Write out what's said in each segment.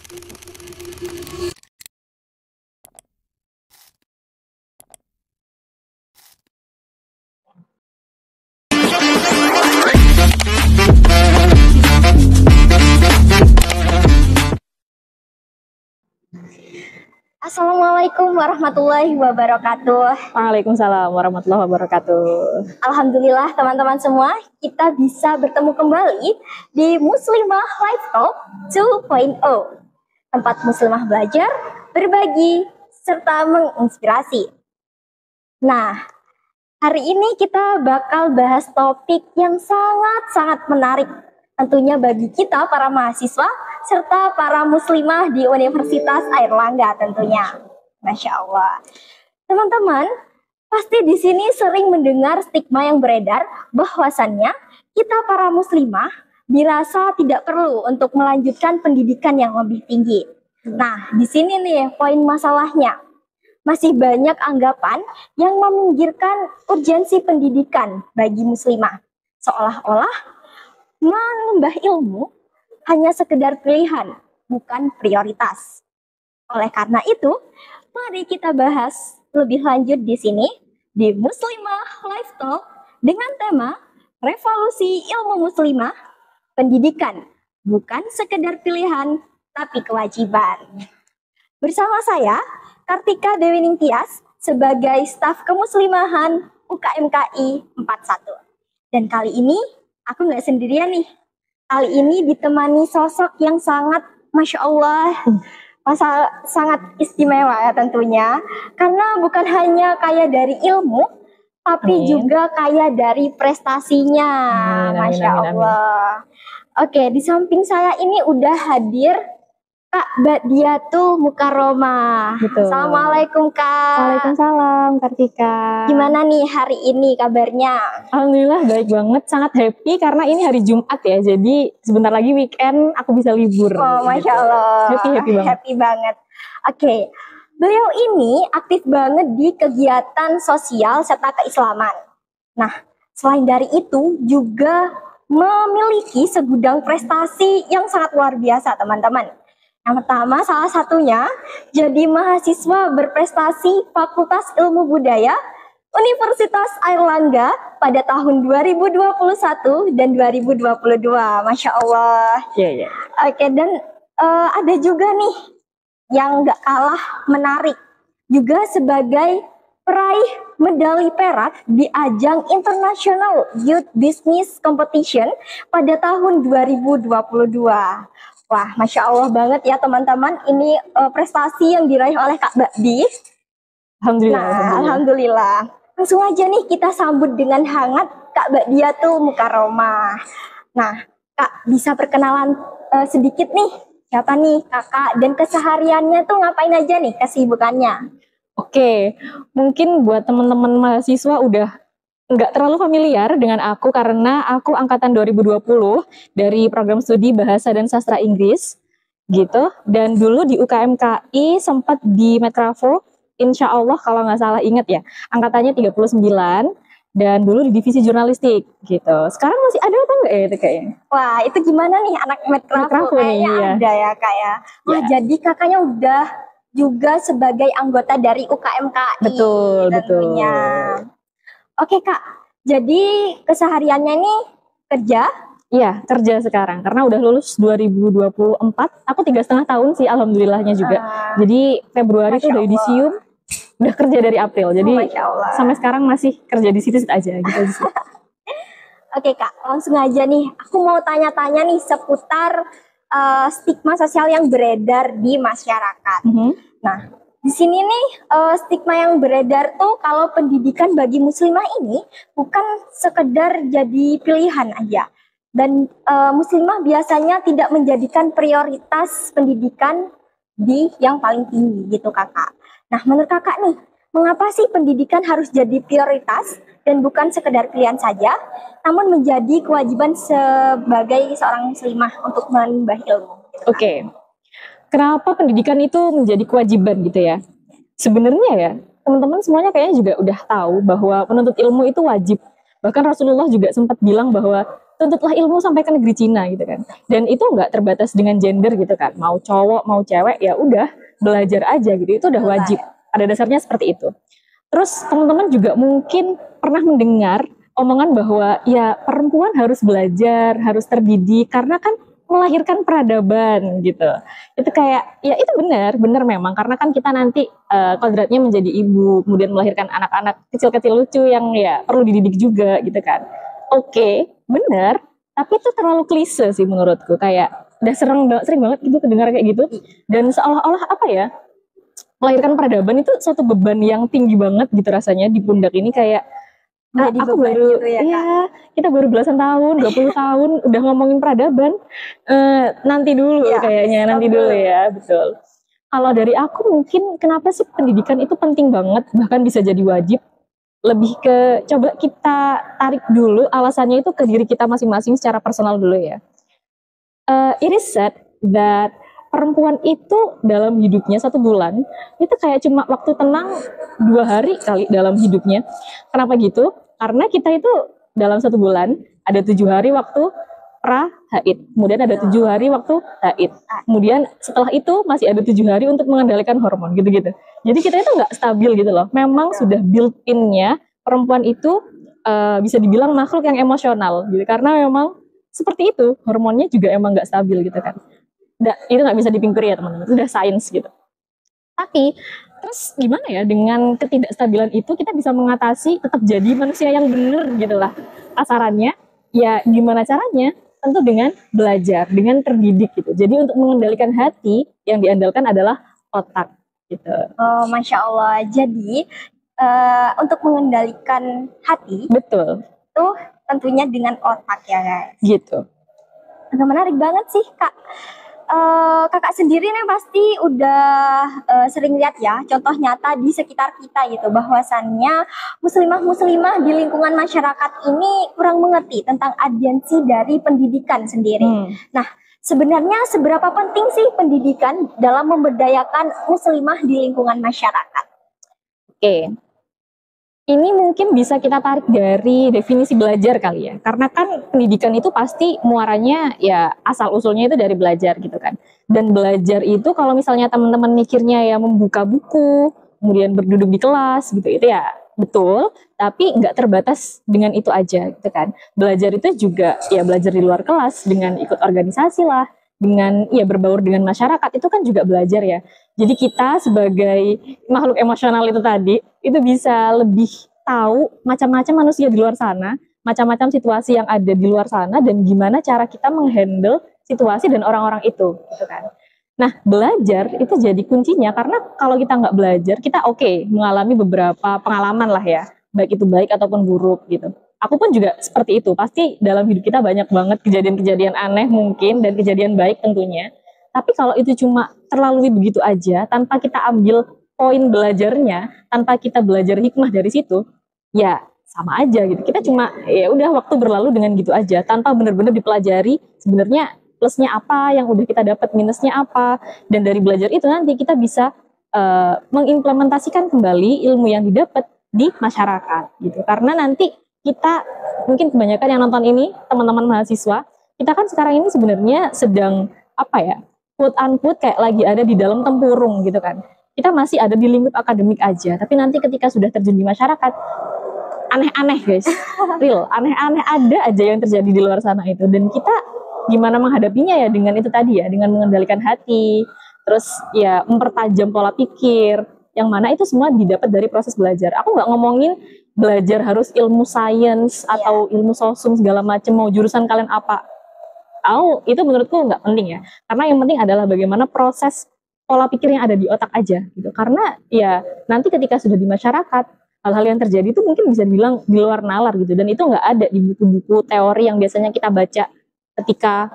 Assalamualaikum warahmatullahi wabarakatuh. Waalaikumsalam warahmatullahi wabarakatuh. Alhamdulillah teman-teman semua, kita bisa bertemu kembali di Muslimah Live Talk 2.0. Tempat muslimah belajar, berbagi, serta menginspirasi. Nah, hari ini kita bakal bahas topik yang sangat-sangat menarik. Tentunya bagi kita para mahasiswa serta para muslimah di Universitas Airlangga tentunya. Masya Allah. Teman-teman, pasti di sini sering mendengar stigma yang beredar bahwasannya kita para muslimah dirasa tidak perlu untuk melanjutkan pendidikan yang lebih tinggi. Nah, di sini nih poin masalahnya. Masih banyak anggapan yang meminggirkan urgensi pendidikan bagi muslimah. Seolah-olah menambah ilmu hanya sekedar pilihan, bukan prioritas. Oleh karena itu, mari kita bahas lebih lanjut di sini di Muslimah Live Talk dengan tema Revolusi Ilmu Muslimah, Pendidikan bukan sekedar pilihan tapi kewajiban. Bersama saya Kartika Dewi Ningtyas sebagai staf kemuslimahan UKMKI 41. Dan kali ini aku nggak sendirian nih. Kali ini ditemani sosok yang sangat Masya Allah, sangat istimewa ya tentunya. Karena bukan hanya kaya dari ilmu, tapi juga kaya dari prestasinya. Masya Allah. Oke, di samping saya ini udah hadir Kak Badiatul Mukarromah. Betul. Assalamualaikum Kak. Waalaikumsalam Kartika. Gimana nih hari ini kabarnya? Alhamdulillah baik banget, sangat happy karena ini hari Jumat ya. Jadi sebentar lagi weekend aku bisa libur. Oh, Masya Allah. Happy banget. Happy banget. Oke. Beliau ini aktif banget di kegiatan sosial serta keislaman. Nah, selain dari itu juga memiliki segudang prestasi yang sangat luar biasa teman-teman. Yang pertama, salah satunya jadi mahasiswa berprestasi Fakultas Ilmu Budaya Universitas Airlangga pada tahun 2021 dan 2022. Masya Allah. Iya. Oke, dan ada juga nih yang gak kalah menarik. Juga sebagai peraih medali perak di ajang International Youth Business Competition pada tahun 2022. Wah, Masya Allah banget ya teman-teman. Ini prestasi yang diraih oleh Kak Badi. Alhamdulillah. Langsung aja nih kita sambut dengan hangat Kak Badiatul Mukarromah. Nah, Kak bisa perkenalan sedikit nih. Siapa nih kakak dan kesehariannya tuh ngapain aja nih kesibukannya? Oke, mungkin buat teman-teman mahasiswa udah nggak terlalu familiar dengan aku karena aku angkatan 2020 dari program studi Bahasa dan Sastra Inggris gitu. Dan dulu di UKMKI sempat di Metravo, insya Allah kalau nggak salah ingat ya, angkatannya 39 dan dulu di divisi jurnalistik gitu. Sekarang masih ada apa enggak ya itu kayaknya? Wah, itu gimana nih anak Metravo kayaknya nih, ada ya Kak ya. Wah, jadi kakaknya udah juga sebagai anggota dari UKMKI. Betul, tentunya. Oke Kak, jadi kesehariannya ini kerja? Iya, kerja sekarang karena udah lulus 2024. Aku 3,5 tahun sih alhamdulillahnya juga. Jadi Februari tuh udah yudisium, udah kerja dari April. Jadi sampai sekarang masih kerja di situ aja gitu sih. Oke Kak, langsung aja nih. Aku mau tanya-tanya nih seputar stigma sosial yang beredar di masyarakat. Nah, di sini nih stigma yang beredar tuh kalau pendidikan bagi muslimah ini bukan sekedar jadi pilihan aja. Dan muslimah biasanya tidak menjadikan prioritas pendidikan di yang paling tinggi gitu kakak. Nah menurut kakak nih, mengapa sih pendidikan harus jadi prioritas dan bukan sekedar pilihan saja, namun menjadi kewajiban sebagai seorang muslimah untuk menambah ilmu? Oke. Kenapa pendidikan itu menjadi kewajiban gitu ya? Sebenarnya ya, teman-teman semuanya kayaknya juga udah tahu bahwa menuntut ilmu itu wajib. Bahkan Rasulullah juga sempat bilang bahwa tuntutlah ilmu sampai ke negeri Cina gitu kan. Dan itu nggak terbatas dengan gender gitu kan. Mau cowok, mau cewek, ya udah belajar aja gitu. Itu udah wajib. Pada dasarnya seperti itu. Terus teman-teman juga mungkin pernah mendengar omongan bahwa ya perempuan harus belajar, harus terdidik karena kan melahirkan peradaban gitu. Itu kayak ya itu benar memang karena kan kita nanti kodratnya menjadi ibu, kemudian melahirkan anak-anak kecil-kecil lucu yang ya perlu dididik juga gitu kan. Oke, benar, tapi itu terlalu klise sih menurutku. Kayak udah sering banget gitu kedengar kayak gitu. Dan seolah-olah apa ya, melahirkan peradaban itu suatu beban yang tinggi banget gitu rasanya di pundak ini. Kayak aku baru gitu ya, kita baru belasan tahun, 20 tahun udah ngomongin peradaban. Nanti dulu ya, kayaknya nanti dulu ya, betul. Kalau dari aku mungkin kenapa sih pendidikan itu penting banget, bahkan bisa jadi wajib. Lebih ke coba kita tarik dulu alasannya itu ke diri kita masing-masing secara personal dulu ya. It is said that perempuan itu dalam hidupnya 1 bulan itu kayak cuma waktu tenang 2 hari kali dalam hidupnya. Kenapa gitu? Karena kita itu dalam 1 bulan ada 7 hari waktu pra-haid, kemudian ada 7 hari waktu haid, kemudian setelah itu masih ada 7 hari untuk mengendalikan hormon gitu-gitu. Jadi kita itu nggak stabil gitu loh. Memang sudah built-in-nya perempuan itu bisa dibilang makhluk yang emosional gitu, karena memang seperti itu, hormonnya juga emang nggak stabil gitu kan. Itu nggak bisa dipungkiri ya teman-teman, udah sains gitu. Tapi terus gimana ya dengan ketidakstabilan itu kita bisa mengatasi tetap jadi manusia yang benar gitu lah kasarannya. Ya gimana caranya? Tentu dengan belajar, dengan terdidik gitu. Jadi untuk mengendalikan hati yang diandalkan adalah otak gitu. Oh, Masya Allah. Jadi untuk mengendalikan hati, betul, itu tentunya dengan otak ya guys. Gitu. Agak menarik banget sih Kak. Kakak sendiri nih pasti udah sering lihat ya contoh nyata di sekitar kita gitu, bahwasannya muslimah-muslimah di lingkungan masyarakat ini kurang mengerti tentang agensi dari pendidikan sendiri. Nah, sebenarnya seberapa penting sih pendidikan dalam memberdayakan muslimah di lingkungan masyarakat? Oke. Ini mungkin bisa kita tarik dari definisi belajar kali ya. Karena kan pendidikan itu pasti muaranya ya asal-usulnya itu dari belajar gitu kan. Dan belajar itu kalau misalnya teman-teman mikirnya ya membuka buku, kemudian berduduk di kelas gitu, itu ya betul. Tapi nggak terbatas dengan itu aja gitu kan. Belajar itu juga ya belajar di luar kelas dengan ikut organisasi lah, dengan ya berbaur dengan masyarakat, itu kan juga belajar ya. Jadi kita sebagai makhluk emosional itu tadi, itu bisa lebih tahu macam-macam manusia di luar sana, macam-macam situasi yang ada di luar sana, dan gimana cara kita menghandle situasi dan orang-orang itu, gitu kan. Nah, belajar itu jadi kuncinya, karena kalau kita nggak belajar, kita mengalami beberapa pengalaman lah ya, baik itu baik ataupun buruk gitu. Aku pun juga seperti itu, pasti dalam hidup kita banyak banget kejadian-kejadian aneh mungkin, dan kejadian baik tentunya. Tapi kalau itu cuma terlalui begitu aja, tanpa kita ambil poin belajarnya, tanpa kita belajar hikmah dari situ, ya sama aja gitu. Kita cuma ya udah waktu berlalu dengan gitu aja, tanpa benar-benar dipelajari sebenarnya plusnya apa, yang udah kita dapat minusnya apa, dan dari belajar itu nanti kita bisa mengimplementasikan kembali ilmu yang didapat di masyarakat gitu. Karena nanti kita mungkin kebanyakan yang nonton ini teman-teman mahasiswa, kita kan sekarang ini sebenarnya sedang quote unquote kayak lagi ada di dalam tempurung gitu kan. Kita masih ada di lingkup akademik aja, tapi nanti ketika sudah terjun di masyarakat, aneh-aneh guys, real, aneh-aneh ada aja yang terjadi di luar sana itu, dan kita gimana menghadapinya ya dengan itu tadi ya, dengan mengendalikan hati, terus ya mempertajam pola pikir, yang mana itu semua didapat dari proses belajar. Aku nggak ngomongin belajar harus ilmu sains atau ilmu sosum segala macam, mau jurusan kalian apa. Itu menurutku nggak penting ya, karena yang penting adalah bagaimana proses pola pikir yang ada di otak aja gitu. Karena ya nanti ketika sudah di masyarakat, hal-hal yang terjadi itu mungkin bisa dibilang di luar nalar gitu, dan itu nggak ada di buku-buku teori yang biasanya kita baca ketika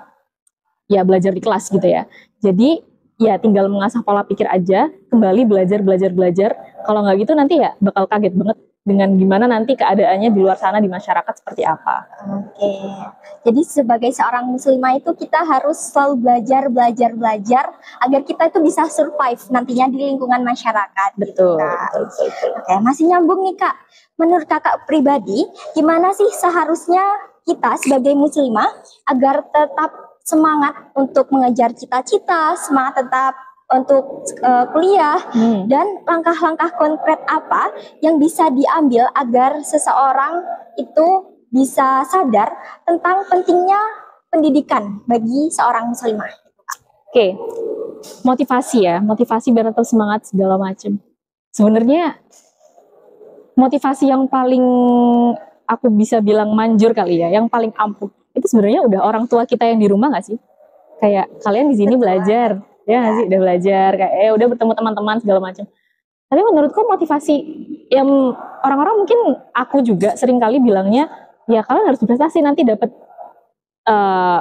ya belajar di kelas gitu ya. Jadi ya tinggal mengasah pola pikir aja, kembali belajar. Kalau nggak gitu nanti ya bakal kaget banget dengan gimana nanti keadaannya di luar sana di masyarakat seperti apa. Oke. Jadi sebagai seorang muslimah itu kita harus selalu belajar agar kita itu bisa survive nantinya di lingkungan masyarakat. Betul, gitu, betul. Oke, masih nyambung nih Kak. Menurut Kakak pribadi, gimana sih seharusnya kita sebagai muslimah agar tetap semangat untuk mengejar cita-cita, semangat tetap untuk kuliah, dan langkah-langkah konkret apa yang bisa diambil agar seseorang itu bisa sadar tentang pentingnya pendidikan bagi seorang muslimah. Oke, motivasi ya, motivasi biar tetap semangat segala macam. Sebenarnya motivasi yang paling aku bisa bilang manjur kali ya, yang paling ampuh itu sebenarnya udah orang tua kita yang di rumah nggak sih? Kayak kalian di sini belajar, ya nggak sih, udah belajar, kayak udah bertemu teman-teman segala macam. Tapi menurutku motivasi yang orang-orang mungkin aku juga sering kali bilangnya, ya kalian harus berprestasi nanti dapat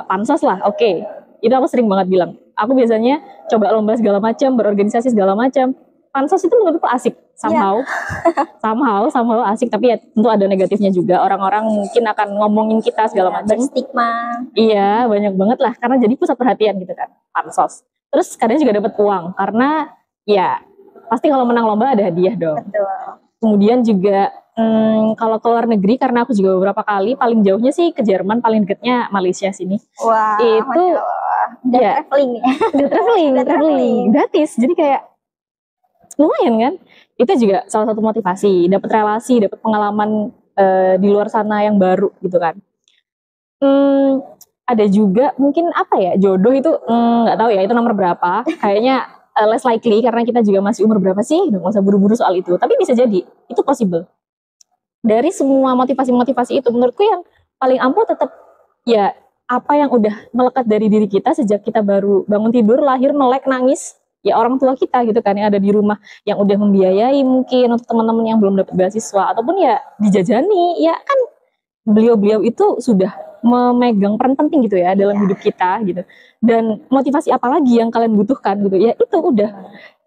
pansos lah, oke. Itu aku sering banget bilang. Aku biasanya coba lomba segala macam, berorganisasi segala macam. Pansos itu menurutku asik, somehow asik, tapi ya tentu ada negatifnya juga. Orang-orang mungkin akan ngomongin kita segala macam. Berstigma. Iya, banyak banget lah, karena jadi pusat perhatian gitu kan, pansos. Terus kadang juga dapat uang, karena ya pasti kalau menang lomba ada hadiah dong. Betul. Kemudian juga kalau ke luar negeri, karena aku juga beberapa kali, paling jauhnya sih ke Jerman, paling dekatnya Malaysia sini. Wah, itu ya traveling nih. Udah traveling gratis, jadi kayak lumayan kan. Itu juga salah satu motivasi, dapat relasi, dapat pengalaman di luar sana yang baru gitu kan. Ada juga mungkin apa ya, jodoh itu nggak tahu ya itu nomor berapa, kayaknya less likely karena kita juga masih umur berapa sih, nggak usah buru-buru soal itu, tapi bisa jadi itu possible. Dari semua motivasi-motivasi itu menurutku yang paling ampuh tetap ya apa yang udah melekat dari diri kita sejak kita baru bangun tidur, lahir, melek, nangis, ya orang tua kita gitu kan yang ada di rumah, yang udah membiayai mungkin untuk teman-teman yang belum dapat beasiswa ataupun ya dijajani, ya kan beliau-beliau itu sudah memegang peran penting gitu ya dalam hidup kita gitu. Dan motivasi apa lagi yang kalian butuhkan gitu ya, itu udah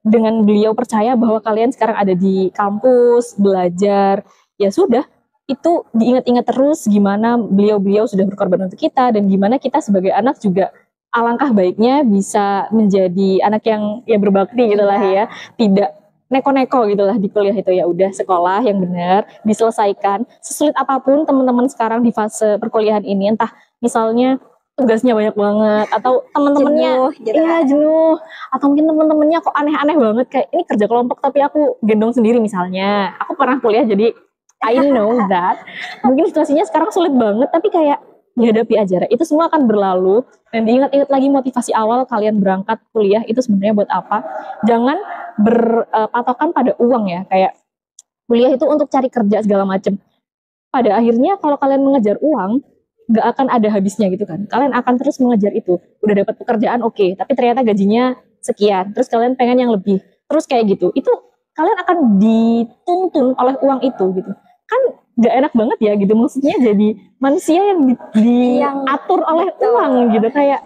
dengan beliau percaya bahwa kalian sekarang ada di kampus belajar, ya sudah, itu diingat-ingat terus gimana beliau-beliau sudah berkorban untuk kita, dan gimana kita sebagai anak juga alangkah baiknya bisa menjadi anak yang ya berbakti gitulah ya, tidak neko-neko gitulah di kuliah itu. Ya udah, sekolah yang benar, diselesaikan sesulit apapun teman-teman sekarang di fase perkuliahan ini, entah misalnya tugasnya banyak banget atau teman-temannya jenuh, atau mungkin teman-temannya kok aneh-aneh banget, kayak ini kerja kelompok tapi aku gendong sendiri misalnya. Aku pernah kuliah jadi I know that mungkin situasinya sekarang sulit banget, tapi kayak dihadapi aja. Itu semua akan berlalu, dan diingat-ingat lagi motivasi awal kalian berangkat kuliah itu sebenarnya buat apa. Jangan berpatokan pada uang ya, kayak kuliah itu untuk cari kerja segala macem. Pada akhirnya kalau kalian mengejar uang, gak akan ada habisnya gitu kan. Kalian akan terus mengejar itu. Udah dapat pekerjaan oke, tapi ternyata gajinya sekian, terus kalian pengen yang lebih, terus kayak gitu. Itu kalian akan dituntun oleh uang itu gitu kan. Gak enak banget ya gitu, maksudnya jadi manusia yang diatur oleh uang gitu, kayak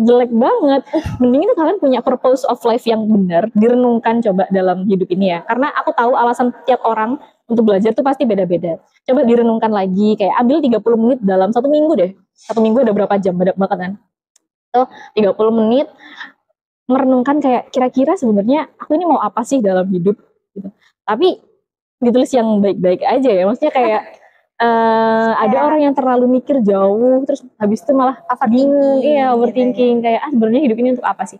jelek banget. Mending itu kalian punya purpose of life yang benar, direnungkan coba dalam hidup ini ya, karena aku tahu alasan tiap orang untuk belajar tuh pasti beda-beda. Coba direnungkan lagi, kayak ambil 30 menit dalam satu minggu deh. Satu minggu udah berapa jam, banyak banget kan. So 30 menit merenungkan kayak kira-kira sebenarnya aku ini mau apa sih dalam hidup gitu. Tapi ditulis yang baik-baik aja ya, maksudnya kayak ada orang yang terlalu mikir jauh terus habis itu malah bingung, overthinking, kayak sebenarnya hidup ini untuk apa sih.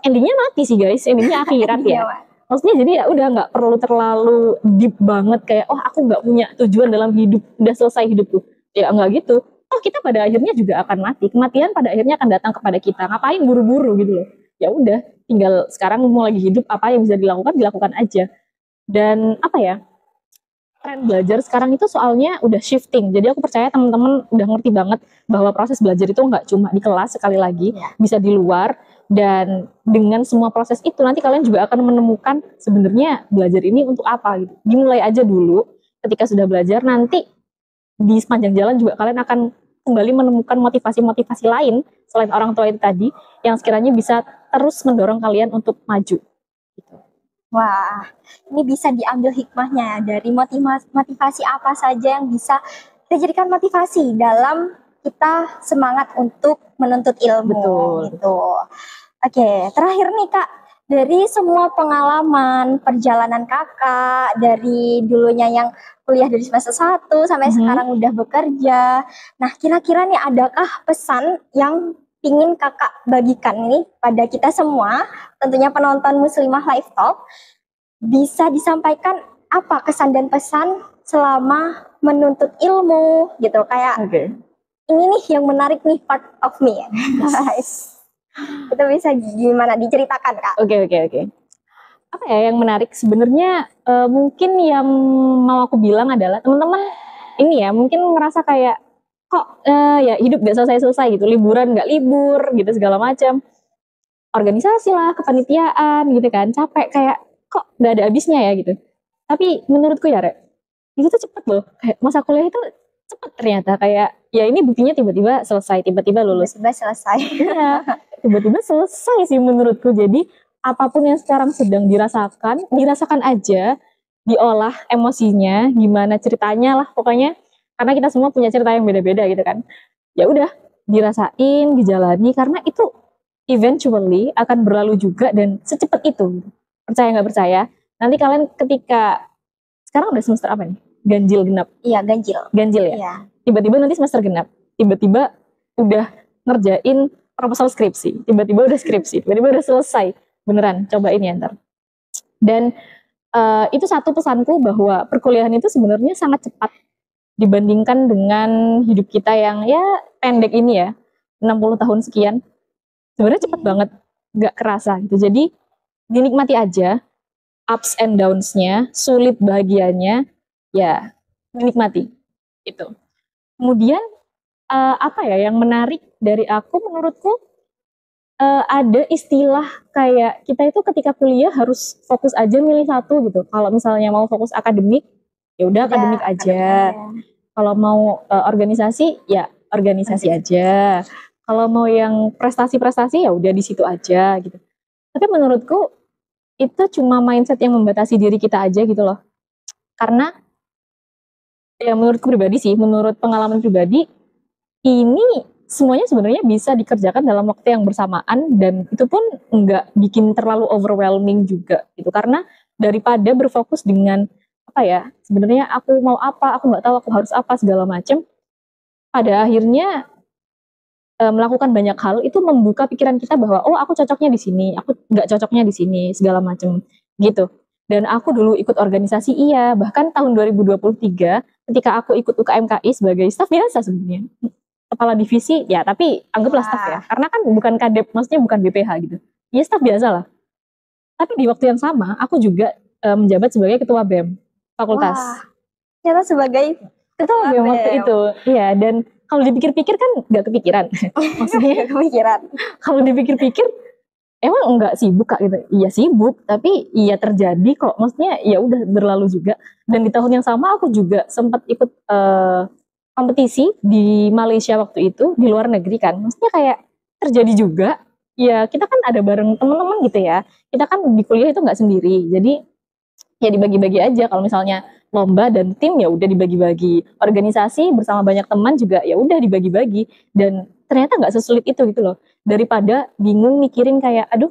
Endingnya mati sih guys, endingnya akhirat ya. Maksudnya jadi ya udah nggak perlu terlalu deep banget kayak aku nggak punya tujuan dalam hidup, udah selesai hidupku. Ya nggak gitu. Kita pada akhirnya juga akan mati. Kematian pada akhirnya akan datang kepada kita. Ngapain buru-buru gitu loh. Ya udah, tinggal sekarang mau lagi hidup, apa yang bisa dilakukan aja. Dan apa ya, tren belajar sekarang itu soalnya udah shifting. Jadi aku percaya teman-teman udah ngerti banget bahwa proses belajar itu nggak cuma di kelas, sekali lagi bisa di luar. Dan dengan semua proses itu nanti kalian juga akan menemukan sebenarnya belajar ini untuk apa gitu. Dimulai aja dulu, ketika sudah belajar nanti di sepanjang jalan juga kalian akan kembali menemukan motivasi-motivasi lain selain orang tua itu tadi, yang sekiranya bisa terus mendorong kalian untuk maju gitu. Wah, ini bisa diambil hikmahnya dari motivasi apa saja yang bisa kita jadikan motivasi dalam kita semangat untuk menuntut ilmu. Betul. Gitu. Oke, terakhir nih Kak, Dari semua pengalaman perjalanan kakak, dari dulunya yang kuliah dari semester 1 sampai sekarang udah bekerja. Nah, kira-kira nih adakah pesan yang ingin kakak bagikan nih pada kita semua, tentunya penonton Muslimah Live Talk, bisa disampaikan apa kesan dan pesan selama menuntut ilmu gitu, kayak ini nih yang menarik nih, part of me. Itu bisa gimana diceritakan, Kak? Oke. Apa ya yang menarik sebenarnya, mungkin yang mau aku bilang adalah teman-teman ini ya mungkin ngerasa kayak kok ya hidup gak selesai-selesai gitu, liburan gak libur gitu segala macam, organisasi lah, kepanitiaan gitu kan, capek kayak kok gak ada habisnya ya gitu. Tapi menurutku ya Rek, itu tuh cepet loh, kayak masa kuliah itu cepet ternyata, kayak ya ini buktinya tiba-tiba selesai, tiba-tiba lulus. Tiba-tiba selesai. Tiba-tiba selesai sih menurutku. Jadi apapun yang sekarang sedang dirasakan aja, diolah emosinya, gimana ceritanya lah pokoknya, karena kita semua punya cerita yang beda-beda gitu kan. Ya udah, dirasain, dijalani, karena itu eventually akan berlalu juga dan secepat itu. Percaya nggak percaya? Nanti kalian ketika sekarang udah semester apa nih? Ganjil genap. Iya, ganjil. Ganjil ya. Iya. Tiba-tiba nanti semester genap, tiba-tiba udah ngerjain proposal skripsi, tiba-tiba udah skripsi, tiba-tiba udah selesai. Beneran, cobain ya ntar. Dan itu satu pesanku bahwa perkuliahan itu sebenarnya sangat cepat dibandingkan dengan hidup kita yang ya pendek ini ya, 60 tahun sekian. Sebenarnya cepat banget, gak kerasa gitu. Jadi dinikmati aja, ups and downs-nya, sulit bahagianya, ya dinikmati. Itu. Kemudian apa ya yang menarik dari aku menurutku, ada istilah kayak kita itu ketika kuliah harus fokus aja milih satu gitu. Kalau misalnya mau fokus akademik, ya udah akademik aja. Kalau mau organisasi, ya organisasi aja. Kalau mau yang prestasi-prestasi, ya udah di situ aja gitu. Tapi menurutku itu cuma mindset yang membatasi diri kita aja gitu loh. Karena ya menurutku pribadi sih, menurut pengalaman pribadi, ini semuanya sebenarnya bisa dikerjakan dalam waktu yang bersamaan dan itu pun nggak bikin terlalu overwhelming juga gitu, karena daripada berfokus dengan apa ya sebenarnya aku mau apa, aku nggak tahu aku harus apa segala macem, pada akhirnya melakukan banyak hal itu membuka pikiran kita bahwa oh aku cocoknya di sini, aku nggak cocoknya di sini segala macem gitu. Dan aku dulu ikut organisasi iya, bahkan tahun 2023 ketika aku ikut UKMKI sebagai staf biasa sebenarnya, kepala divisi ya, tapi anggaplah staf ya, karena kan bukan kadep, maksudnya bukan BPH gitu, ya staf biasa lah. Tapi di waktu yang sama aku juga menjabat sebagai ketua BEM fakultas. Ternyata sebagai ketua BEM waktu itu, iya. Dan kalau dipikir-pikir kan nggak kepikiran, maksudnya kepikiran. Kalau dipikir-pikir emang nggak sibuk kak gitu, iya sibuk, tapi iya terjadi kok, maksudnya ya udah berlalu juga. Dan di tahun yang sama aku juga sempat ikut kompetisi di Malaysia waktu itu, di luar negeri kan, maksudnya kayak terjadi juga, ya kita kan ada bareng teman-teman gitu ya, kita kan di kuliah itu nggak sendiri, jadi ya dibagi-bagi aja. Kalau misalnya lomba dan tim ya udah dibagi-bagi, organisasi bersama banyak teman juga ya udah dibagi-bagi, dan ternyata nggak sesulit itu gitu loh, daripada bingung mikirin kayak aduh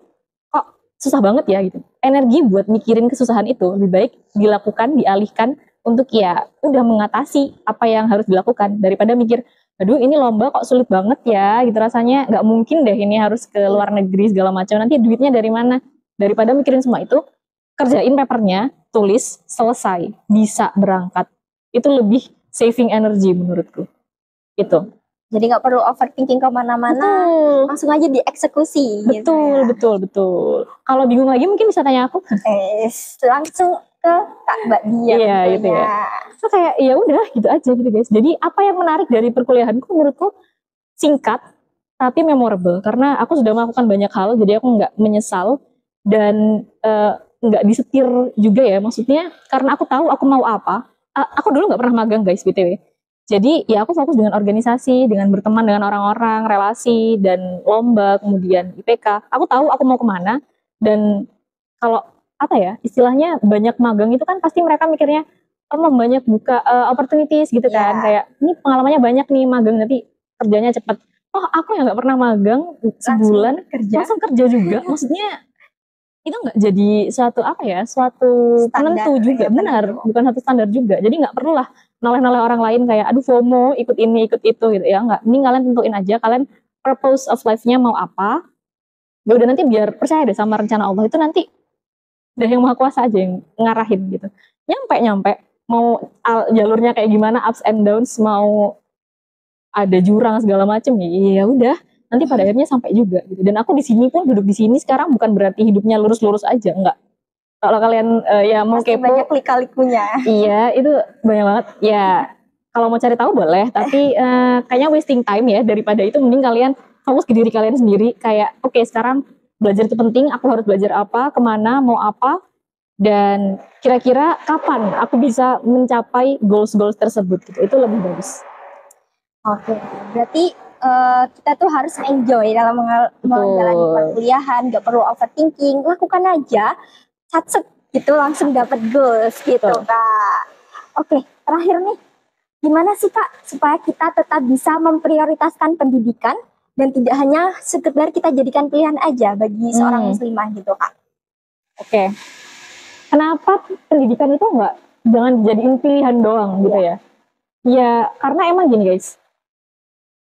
kok susah banget ya gitu. Energi buat mikirin kesusahan itu lebih baik dilakukan, dialihkan untuk ya udah mengatasi apa yang harus dilakukan, daripada mikir aduh ini lomba kok sulit banget ya gitu, rasanya nggak mungkin deh ini harus ke luar negeri segala macam, nanti duitnya dari mana. Daripada mikirin semua itu, kerjain papernya, tulis, selesai, bisa berangkat. Itu lebih saving energy menurutku. Gitu. Jadi nggak perlu overthinking kemana-mana, langsung aja dieksekusi. Betul, gitu ya. betul. Kalau bingung lagi mungkin bisa tanya aku. Langsung ke Kak Mbak Dia. Iya, gitu ya. So kayak ya udah gitu aja gitu guys. Jadi apa yang menarik dari perkuliahanku menurutku singkat tapi memorable, karena aku sudah melakukan banyak hal, jadi aku nggak menyesal dan nggak disetir juga ya, maksudnya karena aku tahu aku mau apa. Aku dulu nggak pernah magang guys BTW. Jadi ya aku fokus dengan organisasi, dengan berteman dengan orang-orang, relasi, dan lomba, kemudian IPK. Aku tahu aku mau kemana, dan kalau apa ya, istilahnya banyak magang itu kan pasti mereka mikirnya, oh banyak buka opportunities gitu kan, kayak ini pengalamannya banyak nih magang, nanti kerjanya cepat. Oh aku yang nggak pernah magang sebulan, langsung kerja juga, maksudnya itu nggak jadi suatu apa ya, suatu penentu juga, benar, bukan satu standar juga. Jadi nggak perlu lah noleh-noleh orang lain kayak aduh FOMO ikut ini ikut itu gitu ya, nggak. Ini kalian tentuin aja kalian purpose of life-nya mau apa. Ya udah nanti biar percaya deh sama rencana Allah itu nanti udah yang maha kuasa aja yang ngarahin gitu. Nyampe mau jalurnya kayak gimana, ups and downs, mau ada jurang segala macem ya udah nanti pada akhirnya sampai juga gitu. Dan aku di sini pun duduk di sini sekarang bukan berarti hidupnya lurus-lurus aja, enggak. Kalau kalian ya mau Pasti kepo, banyak lika-likunya. iya itu banyak banget ya. Kalau mau cari tahu boleh, tapi kayaknya wasting time ya. Daripada itu mending kalian fokus ke diri kalian sendiri. Kayak oke, sekarang belajar itu penting, aku harus belajar apa, kemana, mau apa, dan kira-kira kapan aku bisa mencapai goals-goals tersebut gitu. Itu lebih bagus. Oke, berarti kita tuh harus enjoy dalam menjalani perkuliahan, gak perlu overthinking, lakukan aja, satset gitu langsung dapat goals gitu Kak. Oke, terakhir nih, gimana sih Kak supaya kita tetap bisa memprioritaskan pendidikan dan tidak hanya sekedar kita jadikan pilihan aja bagi seorang muslimah gitu Kak? Oke, kenapa pendidikan itu jangan dijadiin pilihan doang gitu ya? Ya karena emang gini guys,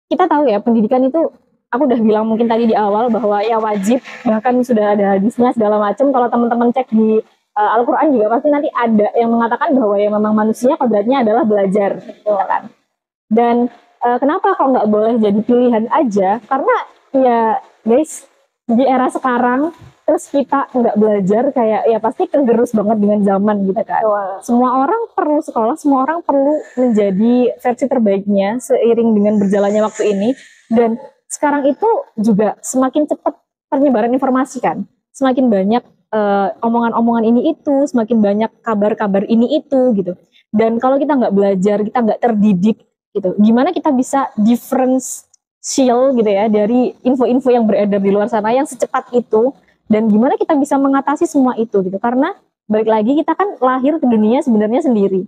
kita tahu ya pendidikan itu, aku udah bilang mungkin tadi di awal bahwa ya wajib, bahkan sudah ada hadisnya segala macam. Kalau teman-teman cek di Al-Quran juga pasti nanti ada yang mengatakan bahwa ya memang manusia kodratnya adalah belajar gitu kan. Dan kenapa kok nggak boleh jadi pilihan aja? Karena ya guys, di era sekarang terus kita nggak belajar kayak ya pasti kegerus banget dengan zaman gitu kan. Semua orang perlu sekolah, semua orang perlu menjadi versi terbaiknya seiring dengan berjalannya waktu ini. Dan sekarang itu juga semakin cepat penyebaran informasi kan, semakin banyak omongan-omongan ini itu, semakin banyak kabar-kabar ini itu gitu. Dan kalau kita nggak belajar, kita nggak terdidik gitu, gimana kita bisa differential gitu ya dari info-info yang beredar di luar sana yang secepat itu, dan gimana kita bisa mengatasi semua itu gitu. Karena balik lagi kita kan lahir ke dunia sebenarnya sendiri,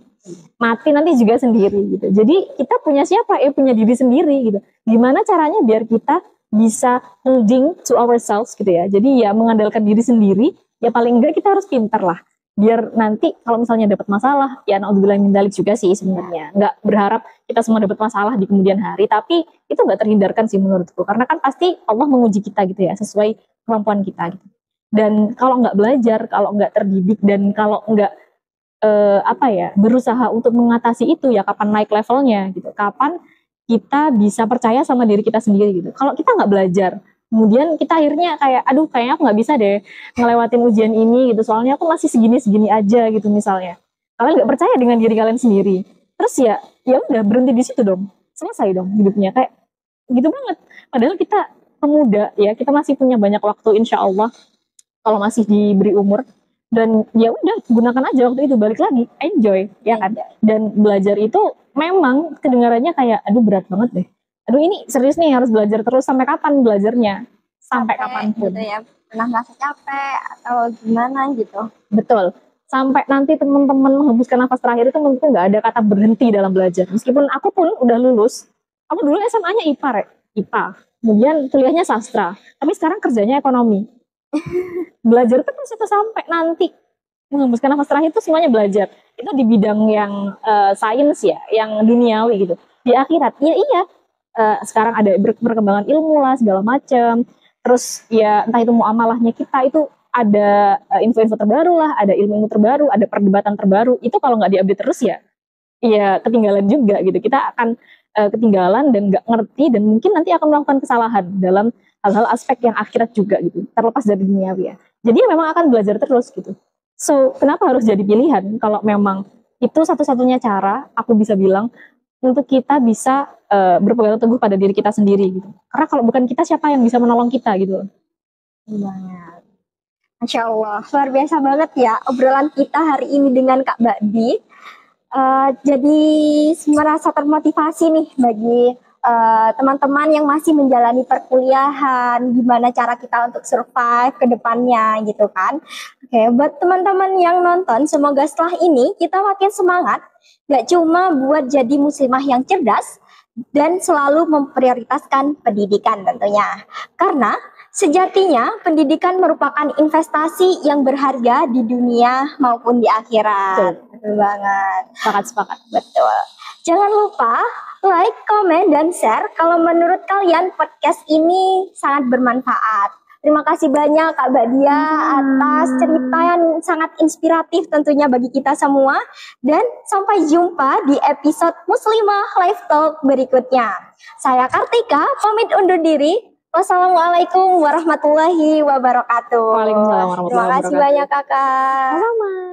mati nanti juga sendiri gitu. Jadi kita punya siapa? Punya diri sendiri gitu. Gimana caranya biar kita bisa holding to ourselves gitu ya. Jadi ya mengandalkan diri sendiri, ya paling enggak kita harus pintar lah. Biar nanti kalau misalnya dapat masalah, ya naudzubillah min dzalik juga sih sebenarnya. Nggak berharap kita semua dapat masalah di kemudian hari, tapi itu nggak terhindarkan sih menurutku. Karena kan pasti Allah menguji kita gitu ya, sesuai kemampuan kita gitu. Dan kalau nggak belajar, kalau nggak terdidik, dan kalau nggak berusaha untuk mengatasi itu, ya kapan naik levelnya gitu, kapan kita bisa percaya sama diri kita sendiri gitu. Kalau kita nggak belajar, kemudian kita akhirnya kayak aduh kayaknya aku nggak bisa deh ngelewatin ujian ini gitu, soalnya aku masih segini aja gitu misalnya. Kalian nggak percaya dengan diri kalian sendiri, terus ya udah berhenti di situ dong, selesai dong hidupnya kayak gitu banget. Padahal kita pemuda ya, kita masih punya banyak waktu insya Allah kalau masih diberi umur. Dan ya udah gunakan aja waktu itu, balik lagi enjoy ya kan. Dan belajar itu memang kedengarannya kayak aduh berat banget deh, aduh ini serius nih harus belajar terus. Sampai kapan belajarnya? Sampai kapanpun gitu ya, pernah merasa capek atau gimana gitu. Betul, sampai nanti teman-teman menghembuskan nafas terakhir itu menurutku nggak ada kata berhenti dalam belajar. Meskipun aku pun udah lulus, aku dulu SMA-nya IPA, kemudian kuliahnya sastra, tapi sekarang kerjanya ekonomi. Belajar terus itu sampai nanti menghembuskan nafas terakhir itu semuanya belajar. Itu di bidang yang sains ya, yang duniawi gitu. Di akhirat, iya sekarang ada perkembangan ilmu lah segala macam. Terus ya entah itu muamalahnya kita itu ada info-info terbaru lah, ada ilmu terbaru, ada perdebatan terbaru. Itu kalau nggak diupdate terus ya ketinggalan juga gitu. Kita akan ketinggalan dan nggak ngerti, dan mungkin nanti akan melakukan kesalahan dalam hal-hal aspek yang akhirat juga gitu, terlepas dari duniawi ya. Jadi memang akan belajar terus gitu. So kenapa harus jadi pilihan kalau memang itu satu-satunya cara aku bisa bilang untuk kita bisa berpegang teguh pada diri kita sendiri gitu. Karena kalau bukan kita, siapa yang bisa menolong kita gitu. Banget. Masya Allah, luar biasa banget ya obrolan kita hari ini dengan Kak Bakdi. Jadi merasa termotivasi nih bagi teman-teman yang masih menjalani perkuliahan, gimana cara kita untuk survive ke depannya gitu kan. Oke, buat teman-teman yang nonton, semoga setelah ini kita makin semangat, gak cuma buat jadi muslimah yang cerdas dan selalu memprioritaskan pendidikan tentunya. Karena Sejatinya, pendidikan merupakan investasi yang berharga di dunia maupun di akhirat. Betul banget. Sepakat. Betul. Jangan lupa like, komen, dan share kalau menurut kalian podcast ini sangat bermanfaat. Terima kasih banyak Kak Badia atas cerita yang sangat inspiratif tentunya bagi kita semua. Dan sampai jumpa di episode Muslimah Live Talk berikutnya. Saya Kartika, pamit undur diri. Wassalamualaikum warahmatullahi wabarakatuh. Waalaikumsalam warahmatullahi wabarakatuh. Terima kasih banyak Kakak. Sama.